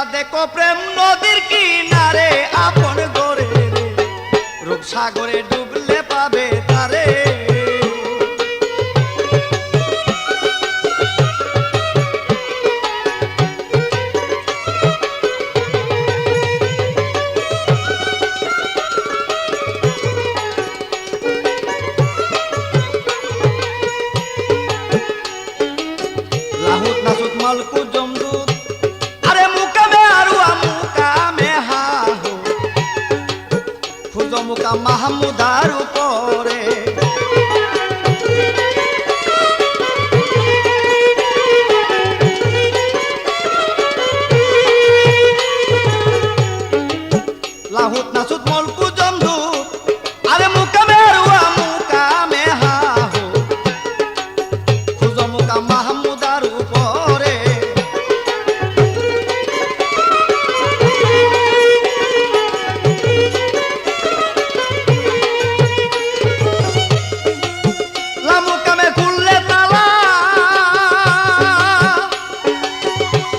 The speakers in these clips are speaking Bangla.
দেখো প্রেম নদীর কিনারে আপন গরে রে রূপসাগরে ডুবলে পাবে তারে লাহুত নাসুত মালকু জমদুত আরে মুকামে আরু মুকামে হাহু ফুজো মুকা মাহমুদার উপরে লাহুত নাসুত মালকু জমদুত আরে মুকামে আরু মুকামে হাহু ফুজো মুকা মাহমুদার উপরে লামুকামে খুললে তালা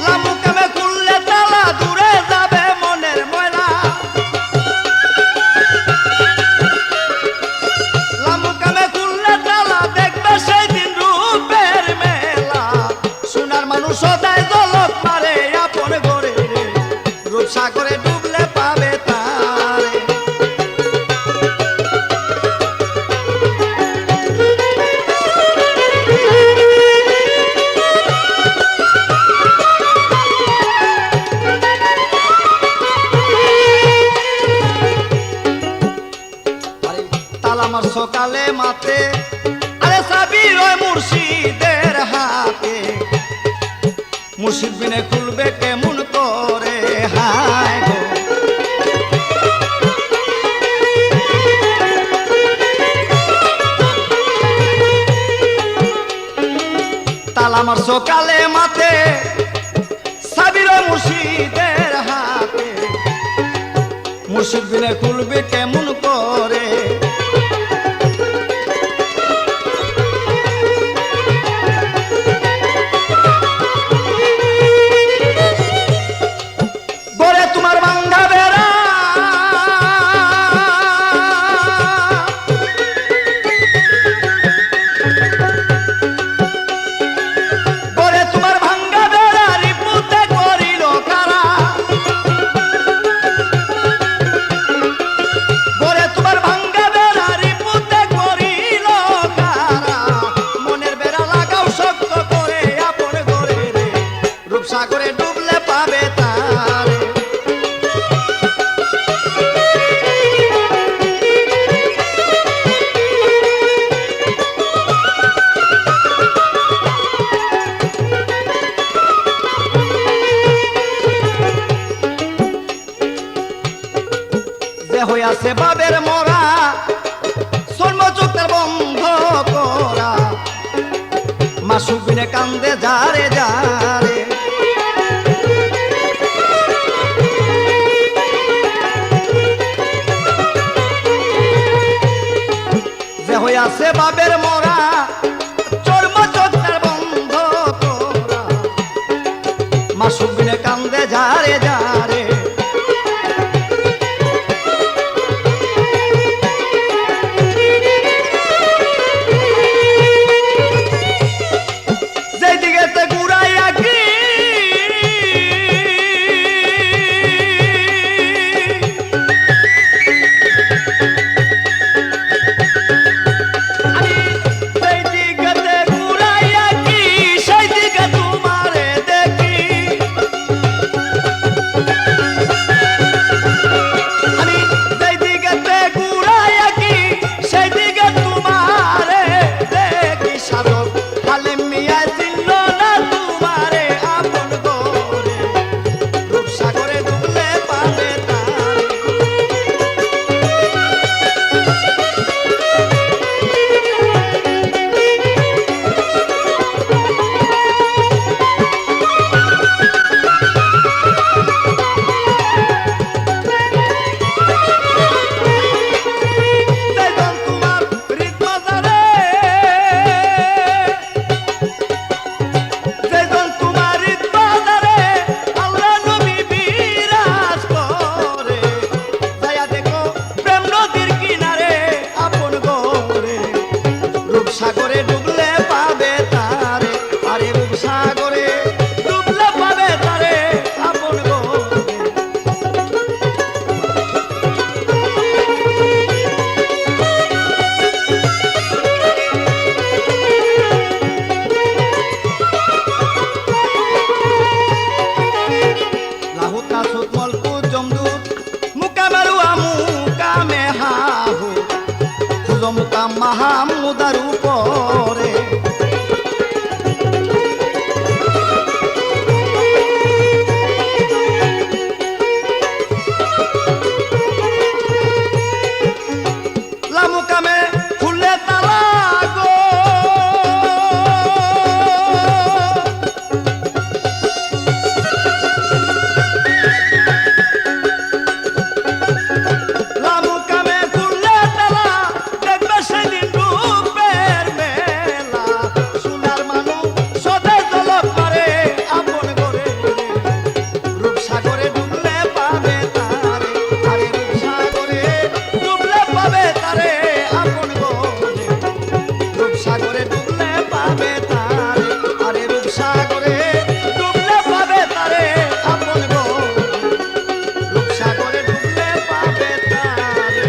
লামুকামে খুললে তালা দূরে যাবে মনের ময়লা লামুকামে খুললে তালা দেখবে সেই দিন রূপের মেলা সোনার মানুষ সদায় দলত মারে আপন গরে রে রূপসাগরে ডুবলে পাবে তারে আরে তালামার সকালে মাতে আরে সাবি রয় মুর্শিদের হাতে মুর্শিদ বিনে খুলবে কেমন করে হায় গো তালামার সকালে মাতে সাবি রয় মুর্শিদের হাতে মুর্শিদ বিনে খুলবে কেমন করে গরে তোমার ভাঙ্গা বেড়া গরে তোমার ভাঙ্গা বেড়া রিপুতে করিল কারা গরে তোমার ভাঙ্গা বেড়া রিপুতে করিল কারা মনের বেড়া লাগাও শক্ত করে আপন গরে রে রূপসাগরে ডুবলে পাবে তারে যে হইয়াছে বাবের মরা সর্ব চোখের বন্ধ করা মাসুক বিনে কান্দে যারে যারে যে হইয়াছে বাবের মরা চর্ম চোখের বন্ধ করা মাসুক বিনে কান্দে যারে যারে যেদিকেতে ঘুরাইয়া কি আমি যেদিকেতে ঘুরাইয়া কি সেই দিকে তোমারে দেখি মুকাম মাহমুদার উপরে লামুকামে খুলে তালা গো লামুকামে খুলে তালা দেখবে সেদিন রূপের মেলা সোনার মানুষ সদে জলক মারে আপন করে রূপসাগরে ডুবলে পাবে তারে আরে রূপসাগরে ডুবলে পাবে তারে আপন করে রূপসাগরে ডুবলে পাবে তারে আরে রূপসাগরে ডুবলে পাবে তারে আপন করে রূপসাগরে ডুবলে পাবে তারে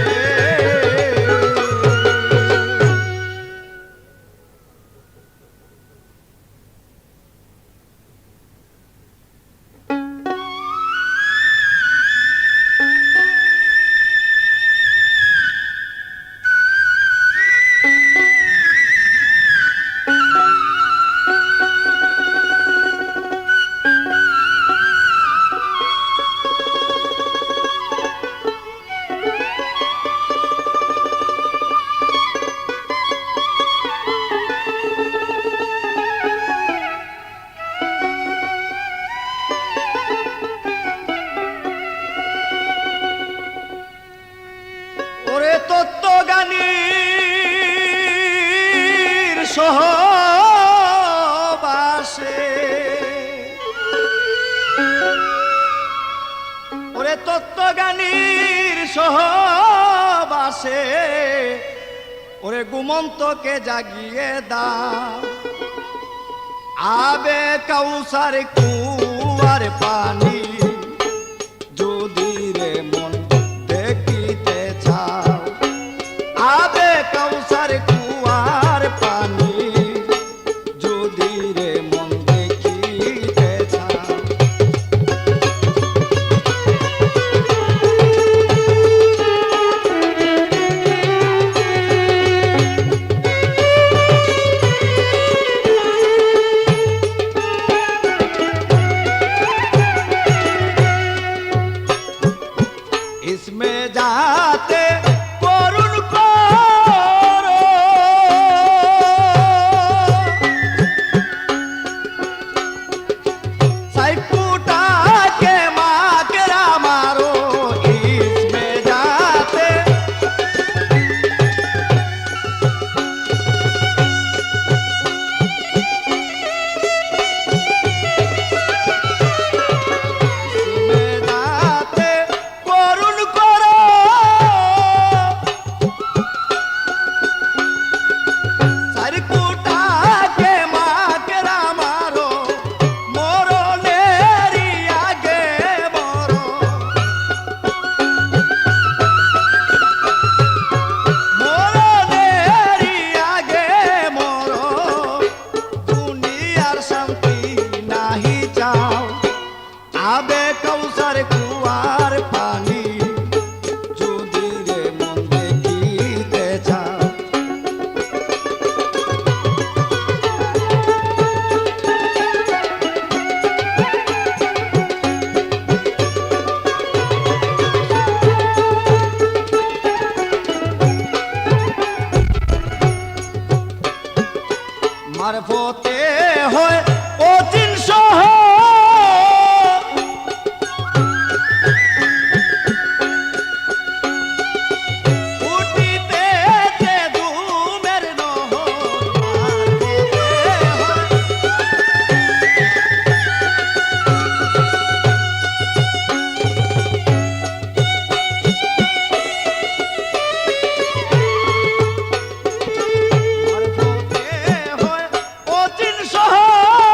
ওরে তত্ত্বজ্ঞানীর সহবাসে ওরে তত্ত্বজ্ঞানীর সহবাসে ওরে ঘুমন্তকে জাগিয়ে দাও আবে কাউসার কুয়ার পানি যদি রে মন দেখিতে চাও আবে কাউসার কুয়ার পানি যদি রে মন দেখিতে চাও इसमें जाते करुण करो साइपुटा के माकरा मारो इसमें जाते इसमें जाते করুণ করো সারিকুটাকে মাকেরা মারো মরণেরি আগে মরো মরণেরি আগে মরো দুনিয়ার শান্তি নাহি চাও আবে কাউসার কুয়ার পানি যদি রে মন দেখিতে চাও মারফতে হয় অচিন শহর উঠিতেছে ধুমের নহর মারফতে হয় মারফতে হয় অচিন শহর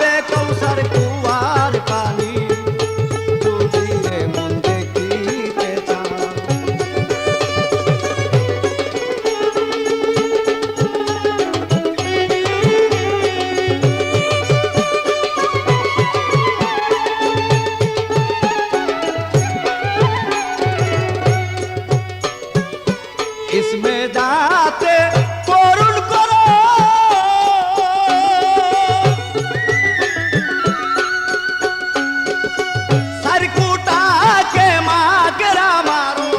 আবে কৌসার কুয়ার পানি যদি রে মন দেখিতে চাও। इसमें जाते করুণ করো सरकुटाके मागरा मारो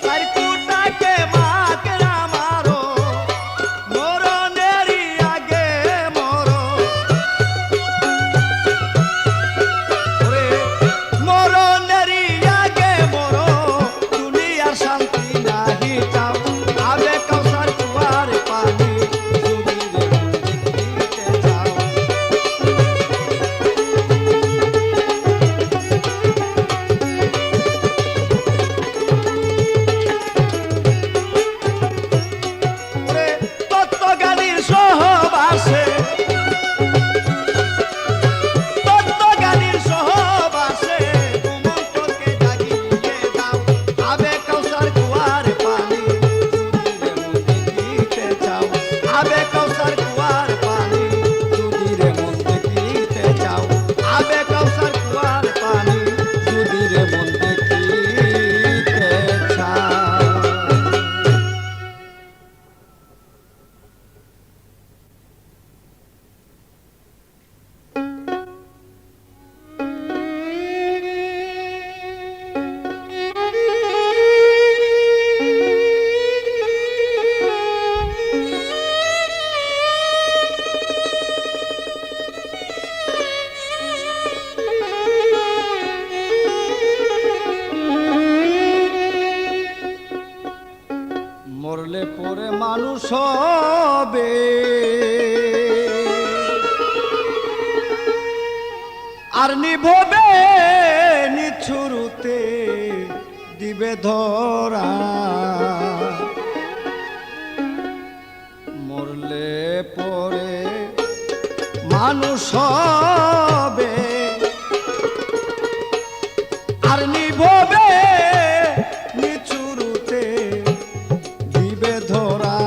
सरकुटाके मागरा मारो मोरो नेरी आगे मोरो मोरो नेरी आगे मोरो दुनिया शांति नाही चाও आवे कौसर कुआर पानी যদি রে দেখিতে চাও। ওরে তত্ত্বজ্ঞানীর সহবাসে তত্ত্বজ্ঞানীর সহবাসে ঘুমন্তকে জাগিয়ে দাও আবে কৌসর কুয়ার পানি যদি রে মন দেখিতে চাও। আবে কৌসর কুয়ার পানি যদি রে মন দেখিতে চাও। আবে কৌসর কুয়ার পানি যদি রে মন দেখিতে চাও। মরলে পরে মানুষ হবে আর নিভবে নিছুরুতে দিবে ধরা। মরলে পরে মানুষ হবে আর নিভবে নিছুরুতে দিবে ধরা।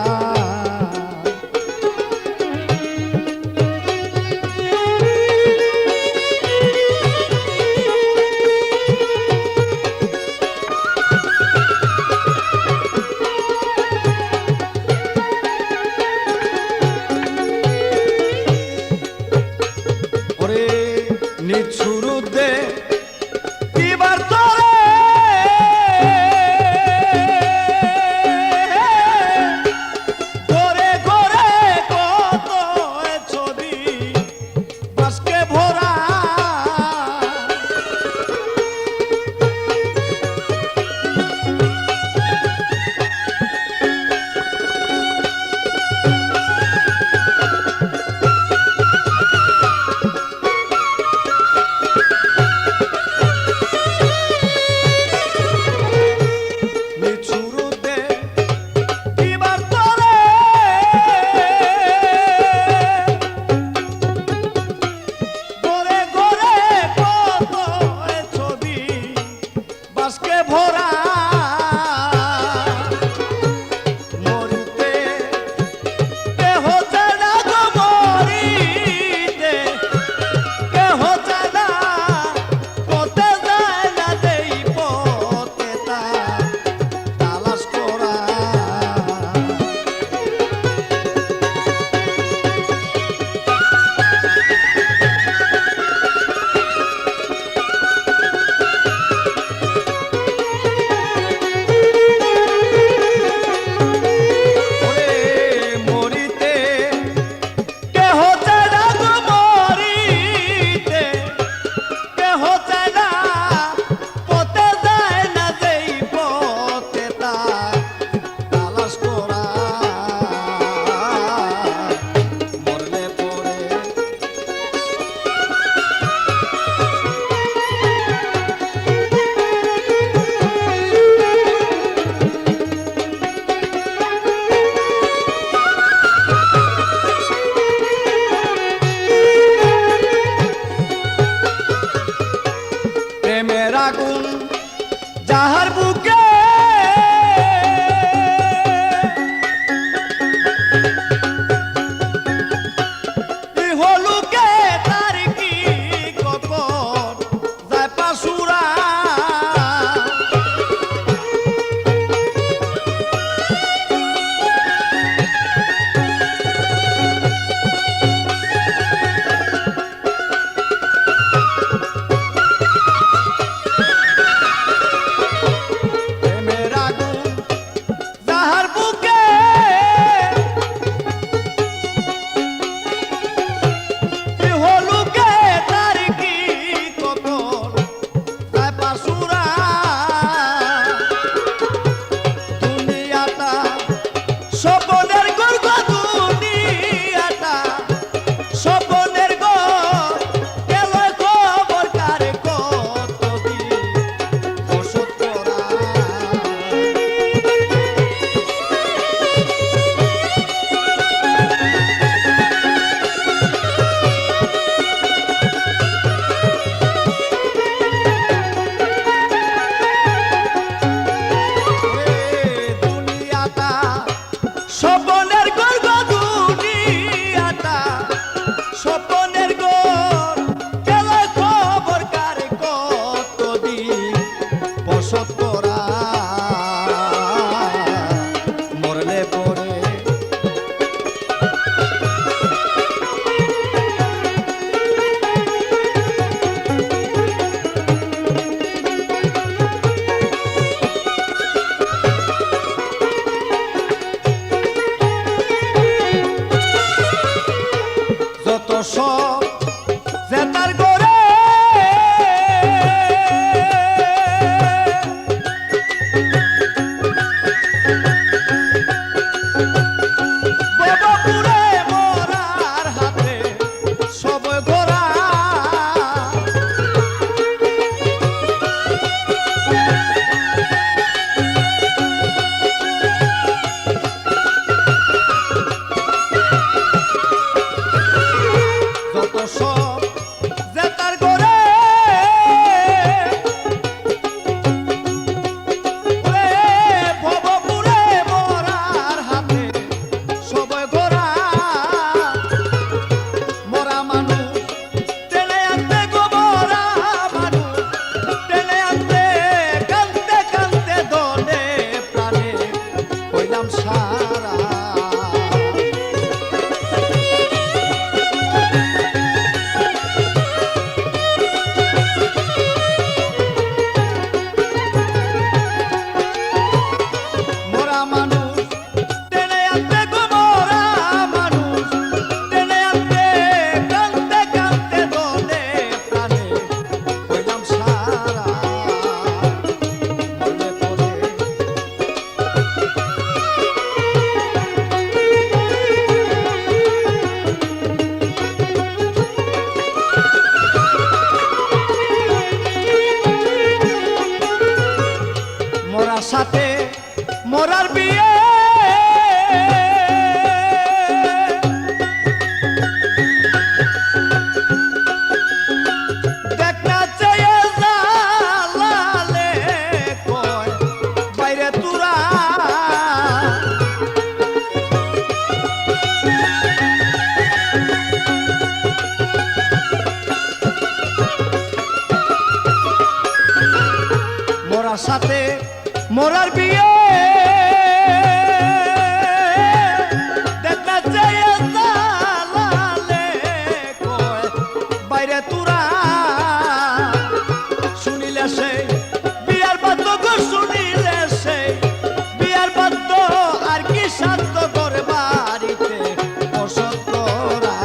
হইলাম সারা। মোরা মানুষ টেনে আনতে গো, মোরা মানুষ টেনে আনতে, কাঁদতে কাঁদতে দলে প্রাণে হইলাম সারা। মনে পড়ে মোরার সাথে মোরার বিয়ে, দেখ না চেয়ে জালালে কয় বাইরে তুরা। মোরার সাথে মোরার বিয়ে, দেখ না চেয়ে জালালে কয় বাইরে তুরা। শুনিলে সেই বিয়ার বাদ্য গো, শুনিলে সেই বিয়ার বাদ্য, আর কি সাধ্য করে বাড়িতে বসত করা।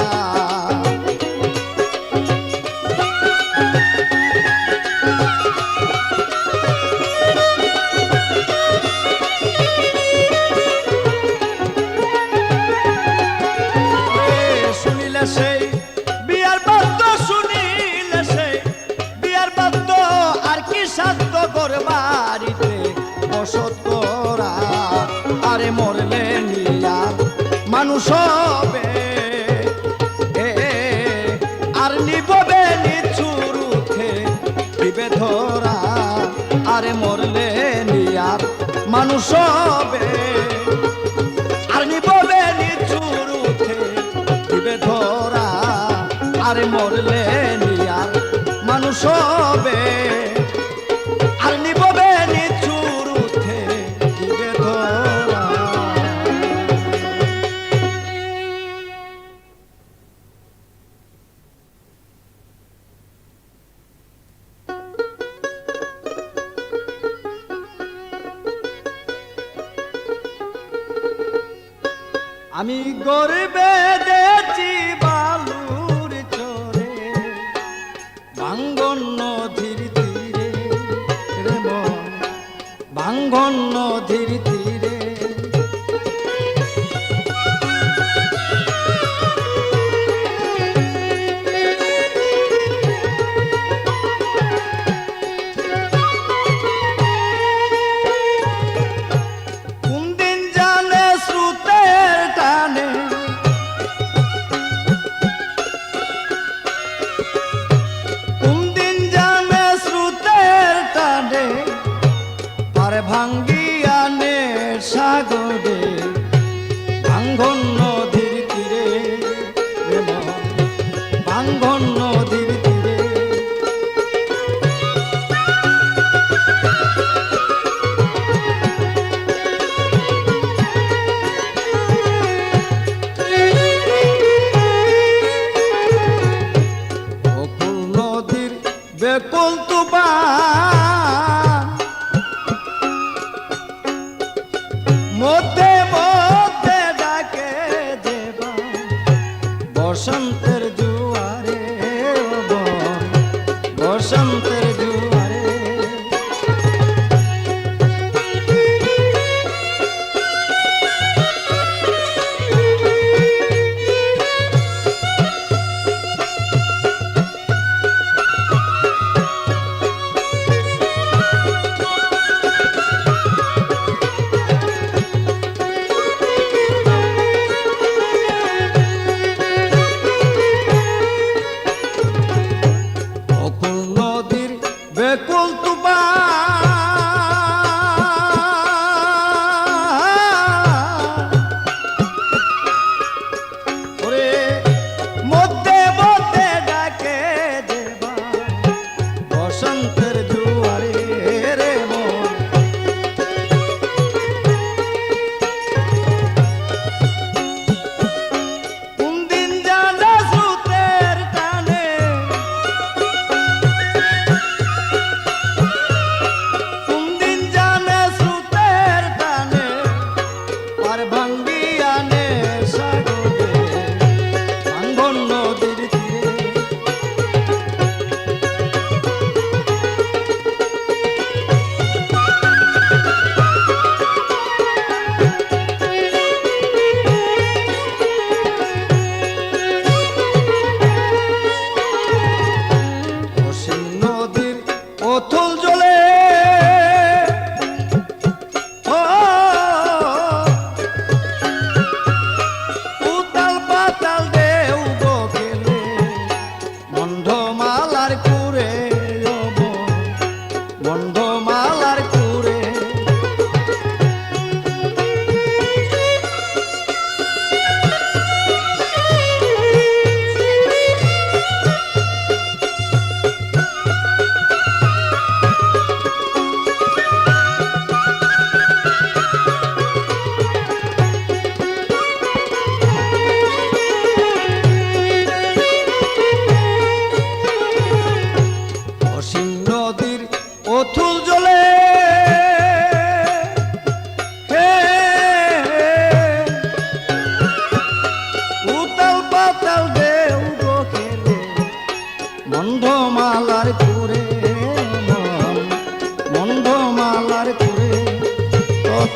শুনিলে সেই বিয়ার বাদ্য, শুনিলে সেই বিয়ার বাদ্য, আর কি সাধ্য করে বাড়িতে বসত করা। আরে মরলে নিয়ার মানুষ হবে, আর নিববে নিচুর উঠে দিবে ধরা। আরে মরলে নিয়ার মানুষ হবে, আর নিববে নিচুর উঠে দিবে ধরা। আরে মরলে নিয়ার মানুষ হবে, আর নিববে নিচুর উঠে দিবে ধরা। আমি গর্বে দেখছি বালুর চরে, ভাঙ্গন নদীর তীরে রে মন, ভাঙ্গন নদীর তীরে। কোন দিন জানে স্রোতের টানে, কোন দিন জানে স্রোতের টানে, আর ভাঙ্গিয়া নে সাগরে, ভাঙ্গন নদীর তীরে রে মন, ভাঙ্গন নদীর তীরে। বকুল নদীর বেকুল তুফান, মধ্যে মধ্যে ডাকে দেবা বসন্তের জুয়ারে, বসন্তের জুয়ারে।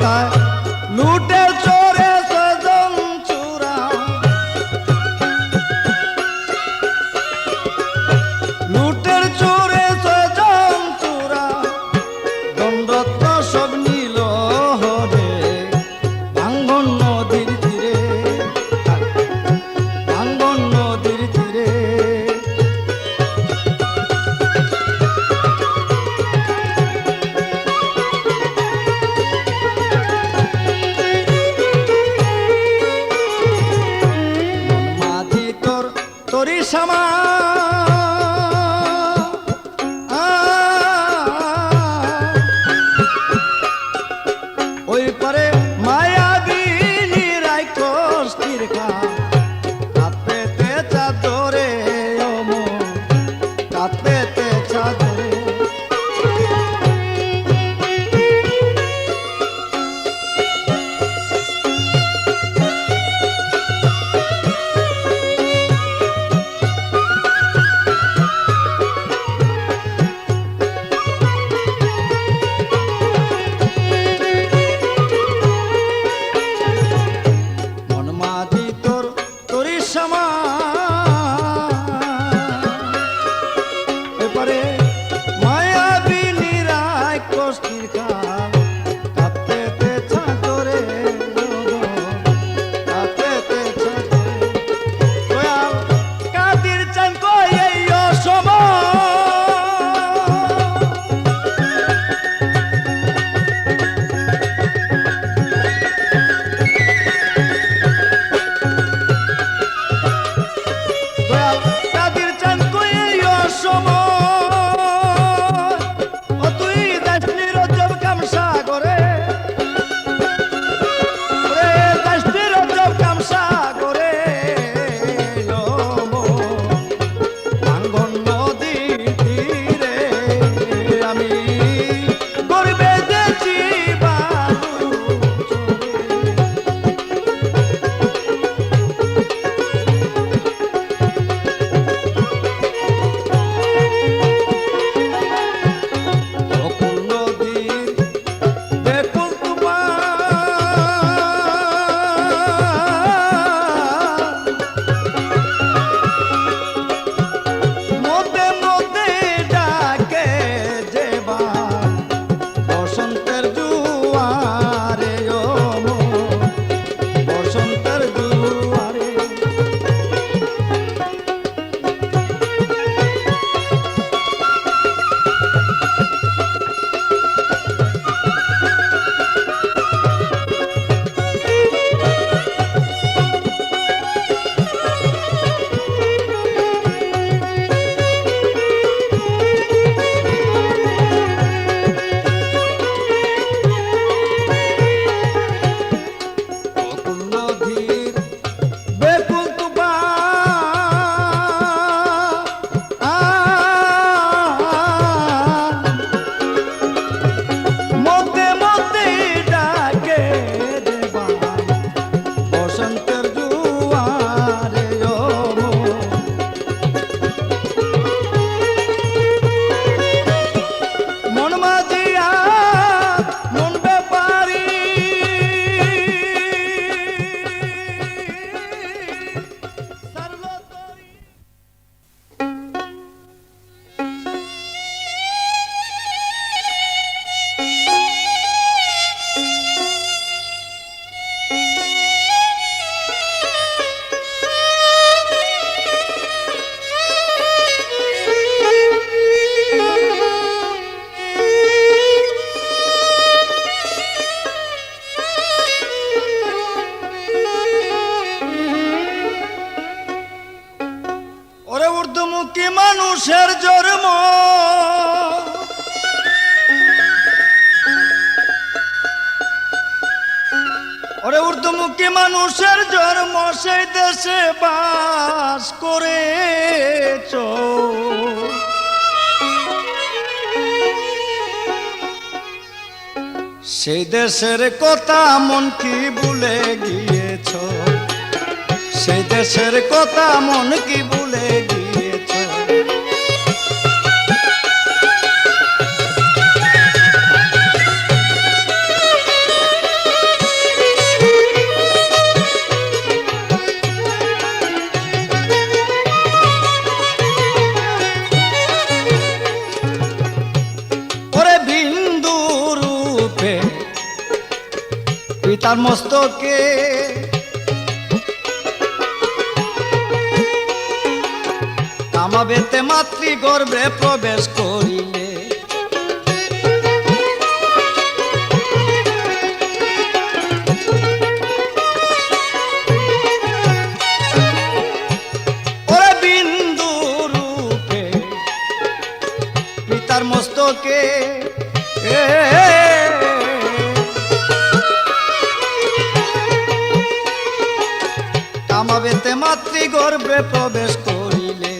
কোথায় লুটে চোরে সজন চূড়া লুটের চোরে সজন চূড়া দণ্ডত্ব সব নীল হরে ভাঙ্গন নদীর তীরে ভাঙ্গন নদীর তীরে তোরি সমা ওই পরে মায়াবিনী রাইকষ্টির খা কাঁদতে চাদরে অমর কাঁদতে চাদরে ঊর্ধ্বমুখী মানুষের জন্ম ওরে ঊর্ধ্বমুখী মানুষের জন্ম সেই দেশে বাস করেছ সেই দেশের কথা মন কি ভুলে গিয়েছ সেই দেশের কথা মন কি ভুলে গিয়েছ পিতার মস্তকে কামাবেতে মাতৃগর্ভে প্রবেশ করিলে ওরে বিন্দু রূপে পিতার মস্তকে কামাবেতে মাতৃগর্ভে প্রবেশ করিলে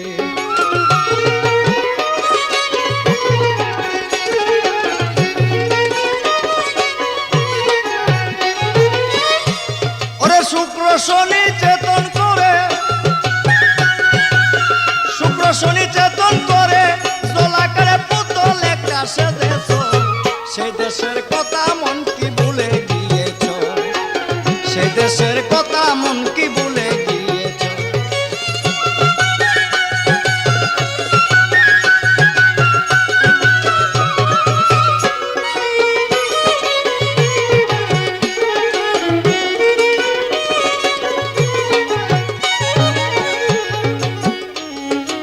ওরে শুক্র শনি চেতন করে শুক্র শনি চেতন করে জলাকারে পুতল একটা সেদেশ সেই দেশের কথা মন কি ভুলে গিয়েছ সেই দেশের কথা মন কি ভুলে গিয়েছ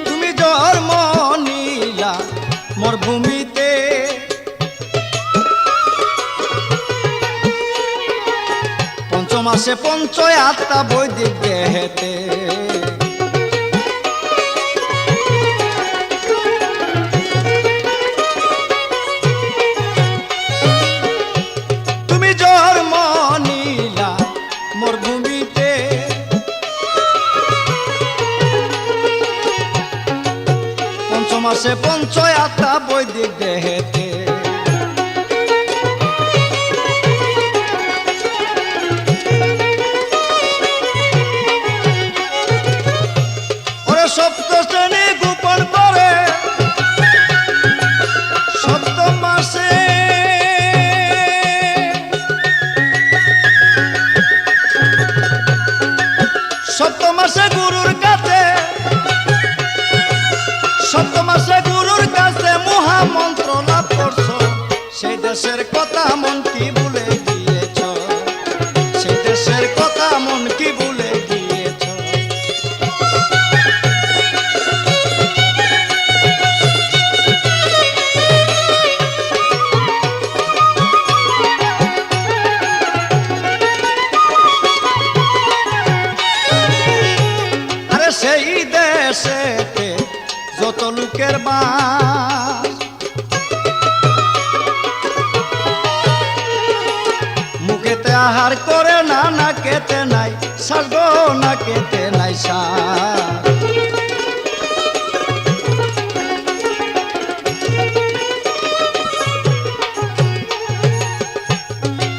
তুমি জন্ম নিলা মোর ভূমিতে পঞ্চমাসে পঞ্চয় আত্মা বৈদিক দেহেতে তুমি জন্ম নিলা মোর ভূমিতে পঞ্চমাসে পঞ্চয় আত্মা বৈদিক দেহেতে সপ্ত শ্রেণী গোপন করে সপ্তম মাসে সপ্তম মাসে গুরুর কাছে সপ্তম মাসে গুরুর কাছে মহামন্ত্র লাভ করছ সেই দেশের কথা মন কি ভুলে গিয়েছ সেই দেশের কথা মন কি ভুলে গিয়েছ সেই দেশেতে যত লোকের বাস মুখেতে আহার করে না না কেতে নাই শ্বাস গো না কেতে নাই শ্বাস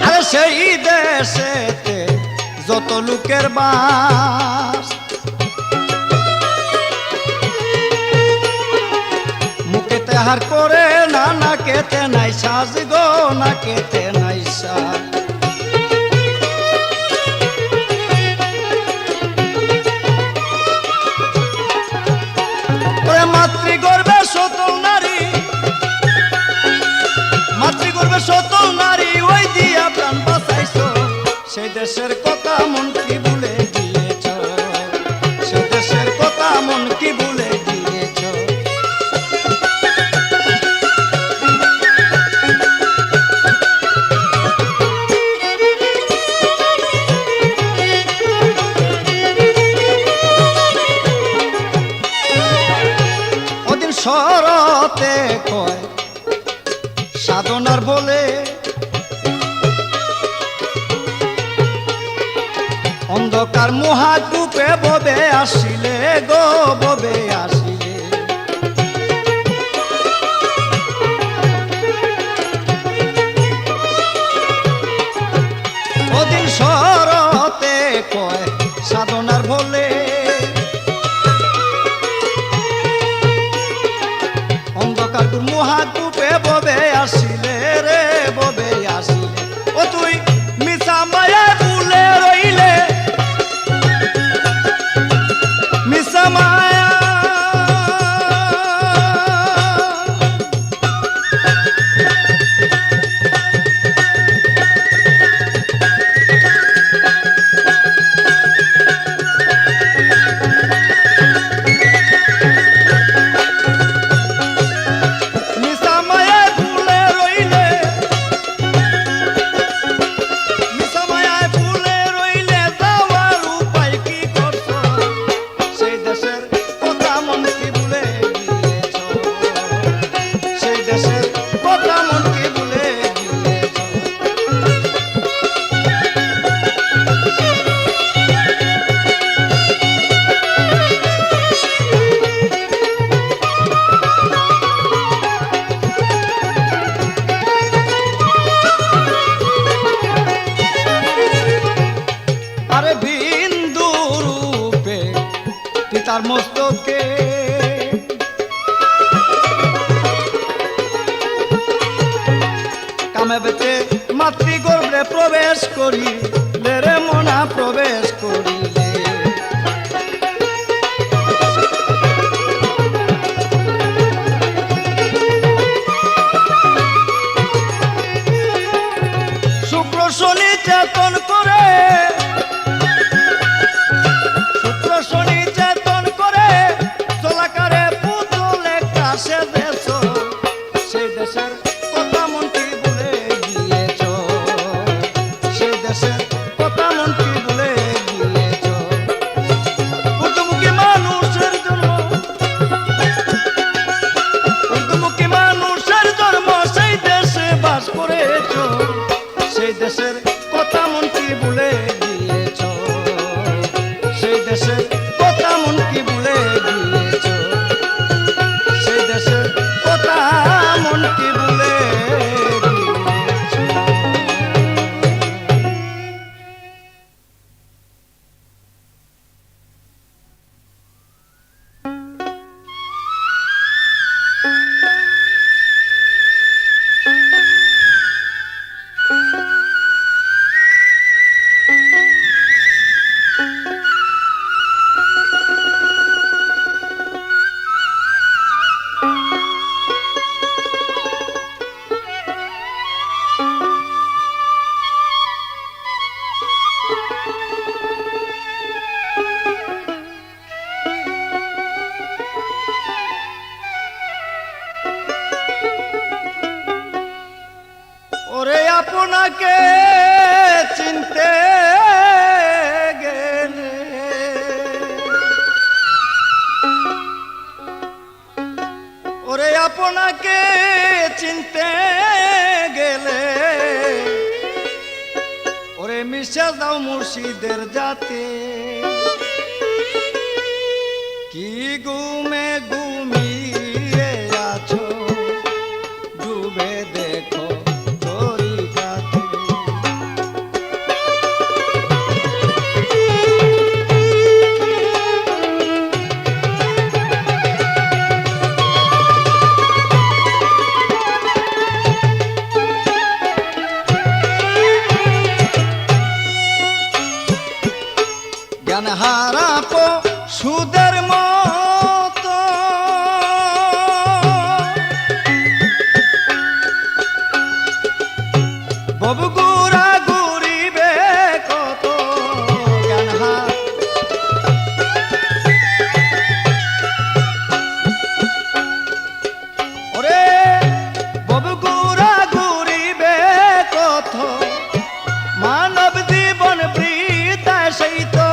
আরে সেই দেশেতে যত লোকের বাস আহার করে না না কেতে নাই শ্বাস গো না কেতে নাই শ্বাস মাতৃগর্ভে সতল নারী মাতৃগর্ভে সতল নারী ওই দিয়া প্রাণ বাঁচাইছ সেই দেশের কথা মন কি ভুলে গিয়েছ সেই দেশের কথা মন কি ভুলে গিয়েছ শরতে কয় সাধনার বলে অন্ধকার মহাকূপে ববে আসিলে গো ববে আসিলে ওদিন শরতে কয় সাধনার বলে মহাকূপে ববে আসিলে রে ববে আসিলে ও তুই মিছা মায়া ভুলে রইলে মিছা মায়া যার মস্তকে কামে বেচে মাতৃগর্ভে প্রবেশ করি রে মনা প্রবেশ করিলে শুক্র শনি চেতন করে শুক্র শনি চেতন করে চলাকারে পুতুল একটা সে দেশ সেই দেশের কথা মন্ত্রী বলে গিয়েছ সেই দেশের কথা মন্ত্রী বলে গিয়েছ উর্দুমুখী মানুষের জন্ম উর্দুমুখী মানুষের জন্ম সেই দেশে বাস করেছ সেই দেশের কথা মন্ত্রী বলে গিয়েছ সেই দেশের কথা মন্ত্রী বলে গিয়েছ সেই দেশের কথা মন্ত্রী বলে ওরে আপনাকে চিনতে গেলে ওরে আপনাকে চিনতে গেলে ওরে মিশে দাও মুর্শিদের জাতে কি ঘুমে ঘুমিয়ে আছো ডুবে দেখো জ্ঞান হারাপো সুদের মতো ববগুড়া ঘুরিবে কত জ্ঞান ওরে ববগুড়া ঘুরিবে কত মানব জীবন বৃথা সেই তো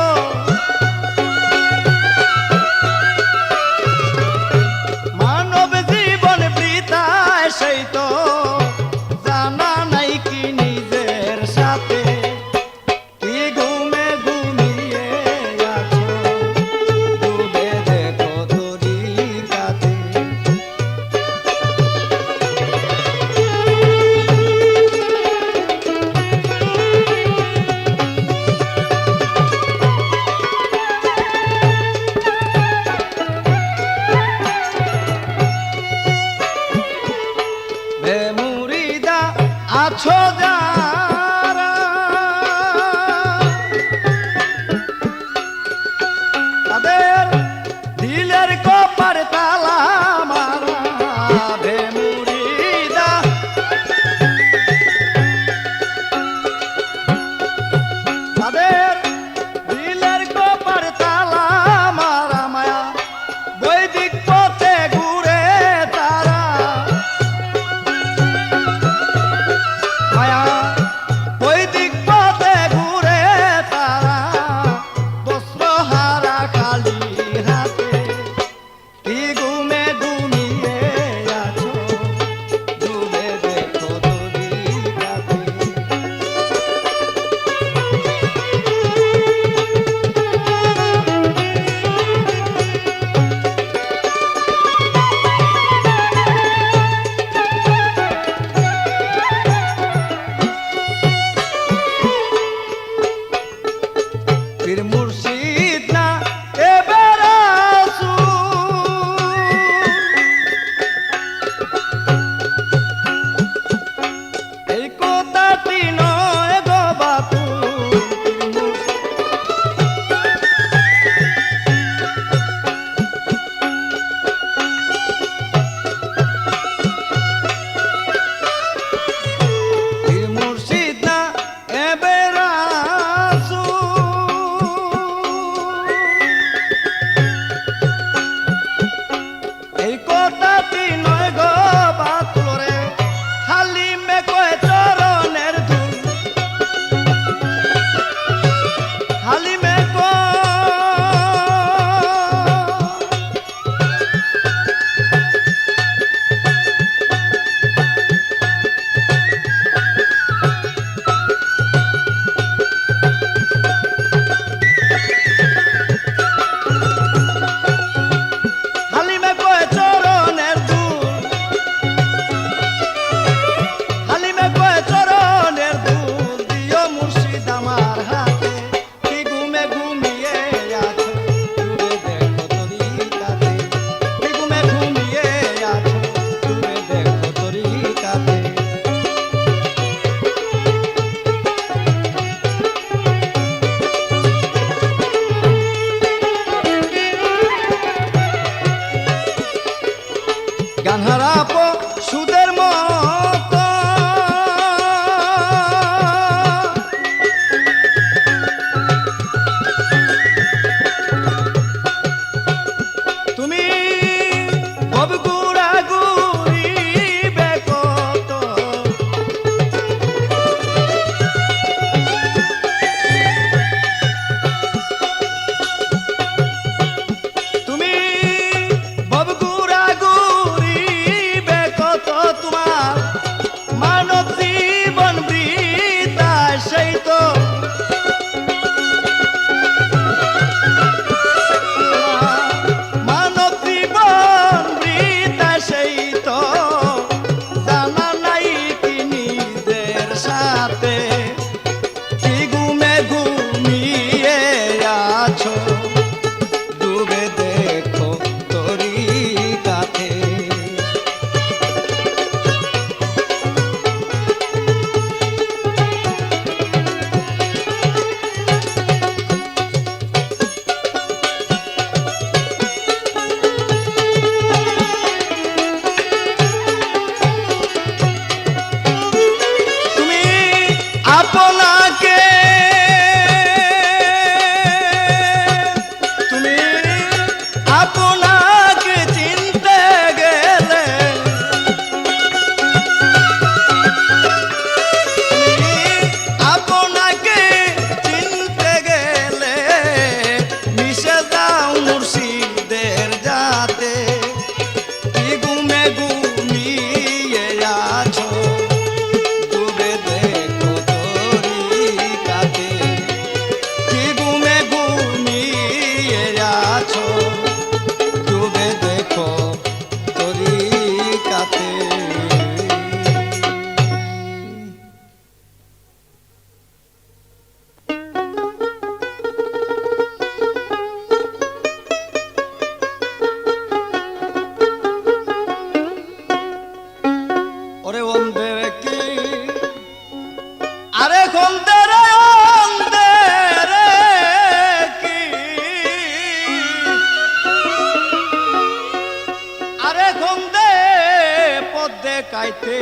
যাইতে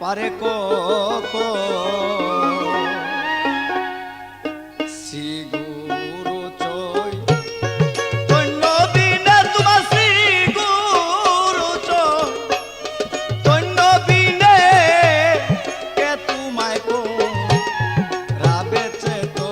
পারে কখন শ্রীগুরু চৈতন্য বিনে তোমার শ্রীগুরু চৈতন্য বিনে কে তোমায় রাবেছে তো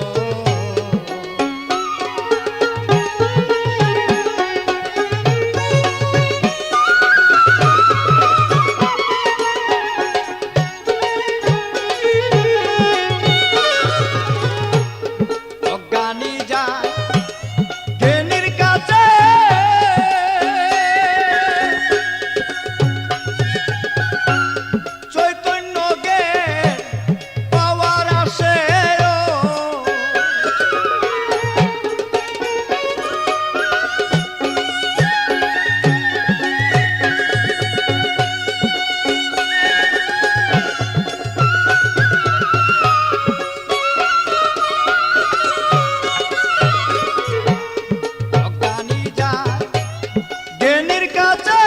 অজ্ঞানী যায় জ্ঞানীর কাছে চৈতন্য জ্ঞান পাওয়ার আসে অজ্ঞানী যায় জ্ঞানীর কাছে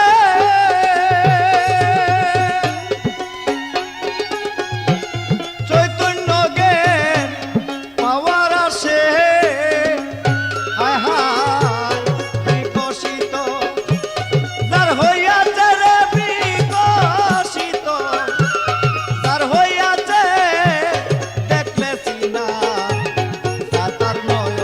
চৈতন্য জ্ঞান পাওয়ার আসে হায় হায় বিকশিত যার হইয়াছে রে বিকশিত যার হইয়াছে দেখলে চিনা তার নয়ন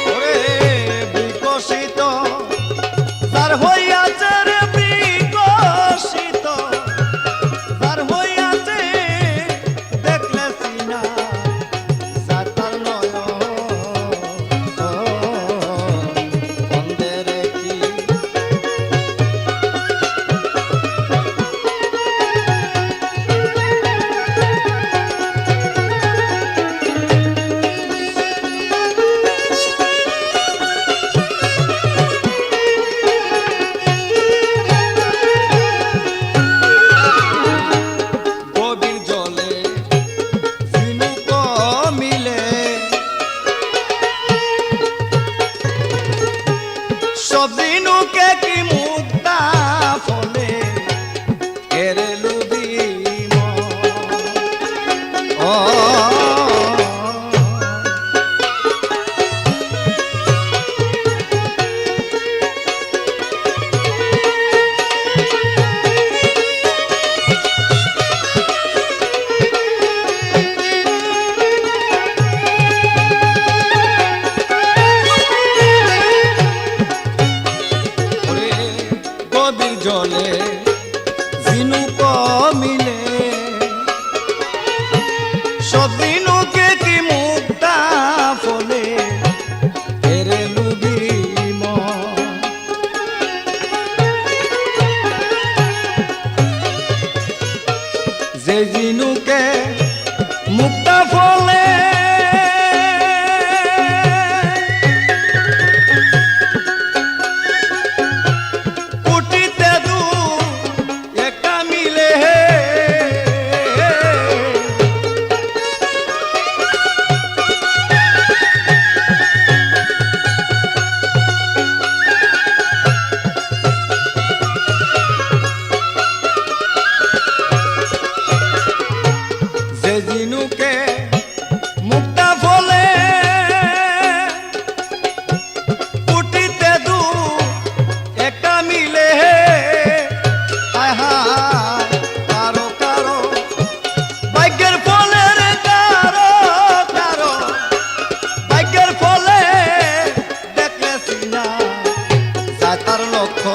ওরে বিকশিত যার হইয়াছে রে বিকশিত যার হইয়াছে দেখলে চিনা তার নয়ন বন্দে কি গভীর জলে ঝিনুক মিলে সব ঝিনুকে কি মুক্তা ফলে এরে লুবিম ও ওরে গভীর জলে ঝিনুক মিলে সব ঝিনুকে কি মুক্তা ফলে এরে লুবিম যে ঝিনুকে মুক্তা ফলে কুটিতে দু একটা মিলে যে ঝিনুকে মুক্তা ফলে কুটিতে দু একটা মিলে হায় হায় কারো কারো ভাগ্যের ফলে রে কারো কারো ভাগ্যের ফলে দেখলে চিনা যায় তার লক্ষ্য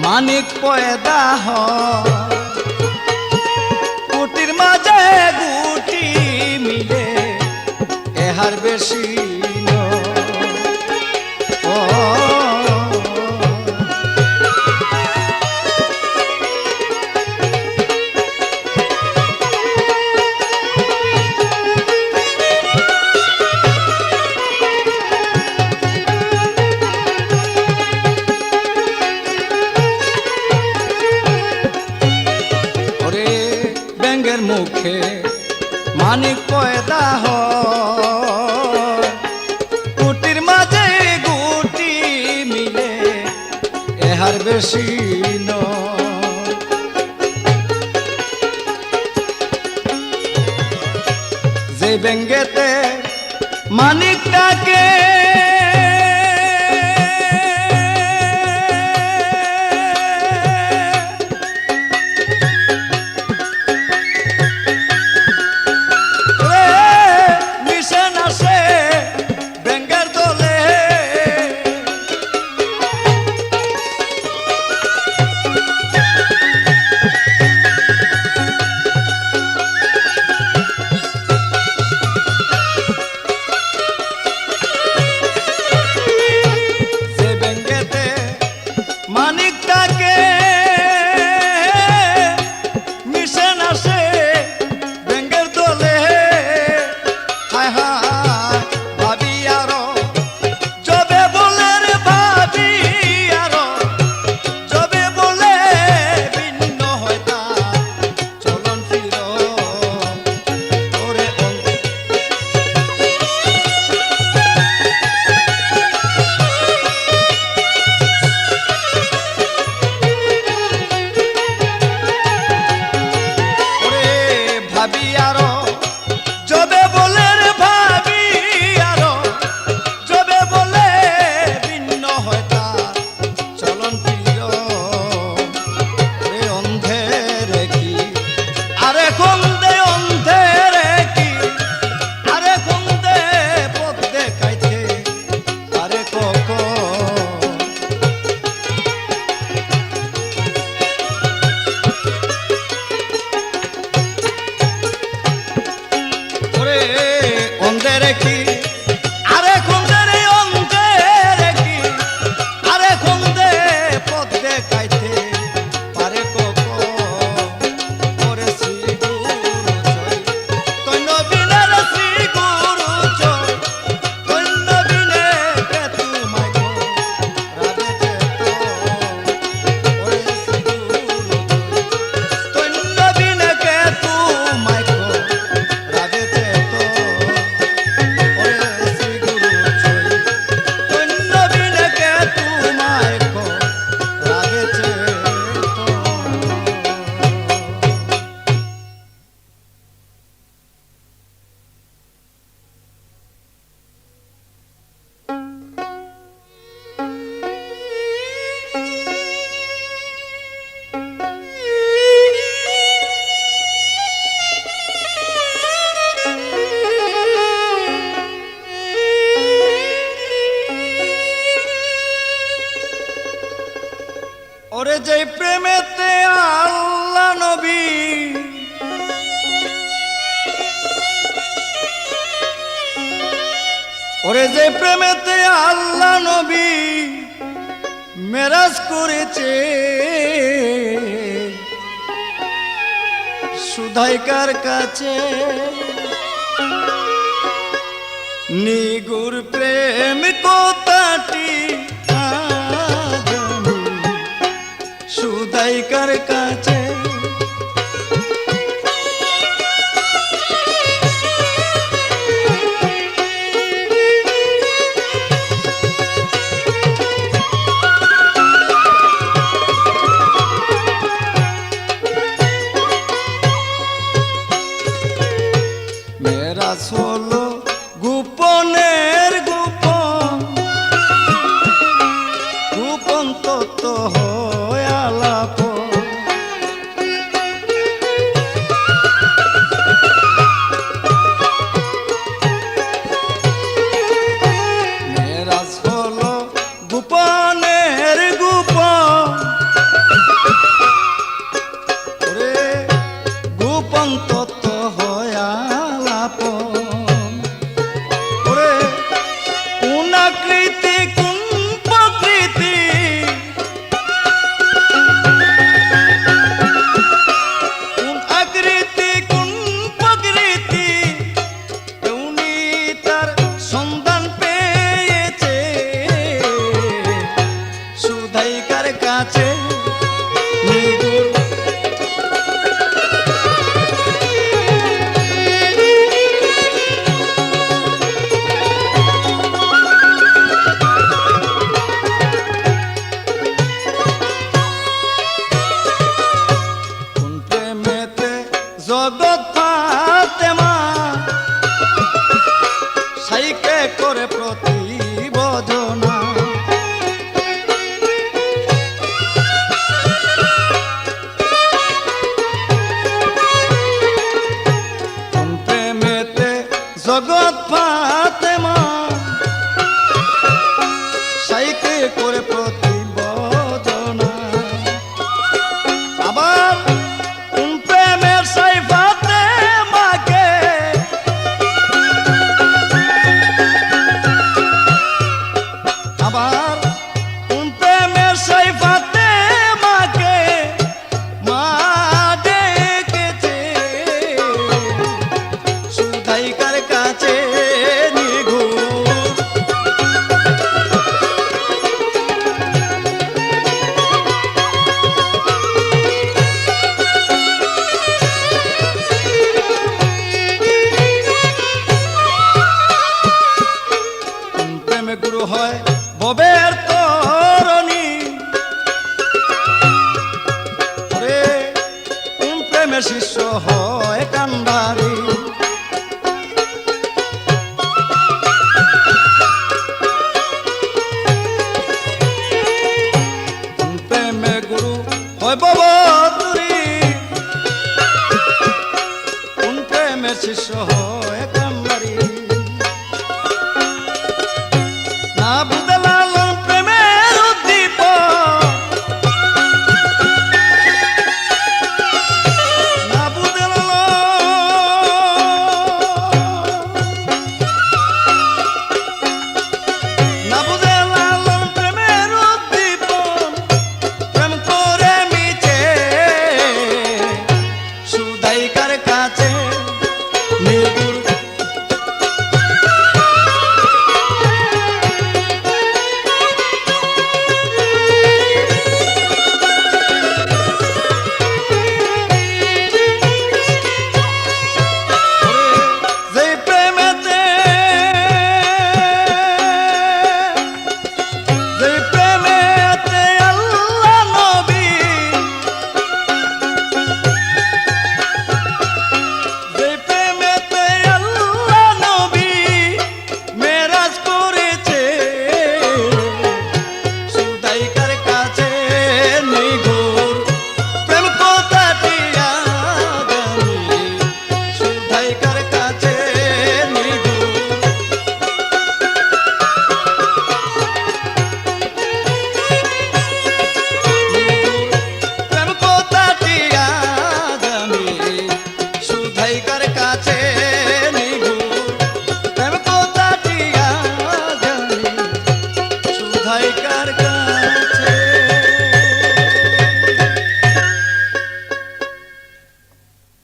মানিক পয়দা হয় কুটির মাঝে এহার বেশি নয়। ও ব্যাঙের মুখে মানিক পয়দা হয়, গুটির মাঝে গুটি মিলে এহার বেশি নয়। যে ব্যাঙেতে মানিকটাকে মানিকটাকে মিশে না সে ব্যাঙের দলে। হায় হায় ভাবি আরো যবে বলে রে ভাবি আরো যবে বলে ভিন্ন হয় তার চলন ফির ওরে ভাবি আরো যবে বলে রে ভাবি আরো যবে বলে ভিন্ন হয় তার চলন প্রিয় রে অন্ধে রে কি আরে খন্দে অন্ধে রে কি আরে খন্দে পথ দেখাইতে আরে কখন অন্ধে রেখি আরে খুন্দে রে অন্ধে রেখি আরে খুন্দে পথ দেখাইতে পারে করে শ্রী গুরু জয় তৈন্য বিনের শ্রী গুরু জয় তৈন্য বিনে কে তোমায় রাধে যেত ওরে শ্রী গুরু জয় তৈন্য বিনে কে তোমায় রাধে যেত ওরে যে প্রেমেতে আল্লাহ নবী ওরে যে প্রেমেতে আল্লাহ নবী মেরাজ করেছে সুধাইকার কাছে নিগুর প্রেম কথাটি সুধাইকার কাছে মেরাজ হলো গোপনের গোপন বজনা প্রেমেতে জগৎ ফাতেমা সাইকে করে প্রতি বজনা আবার প্রেমের সাই ফাতেমাকে আবার প্রেমের সাই ফাতেমাকে মা ডেকেছে সুধাইকার কাছে নিঘুর প্রেমে গুরু হয় ভবের তরণী রে প্রেমের শিষ্য হয়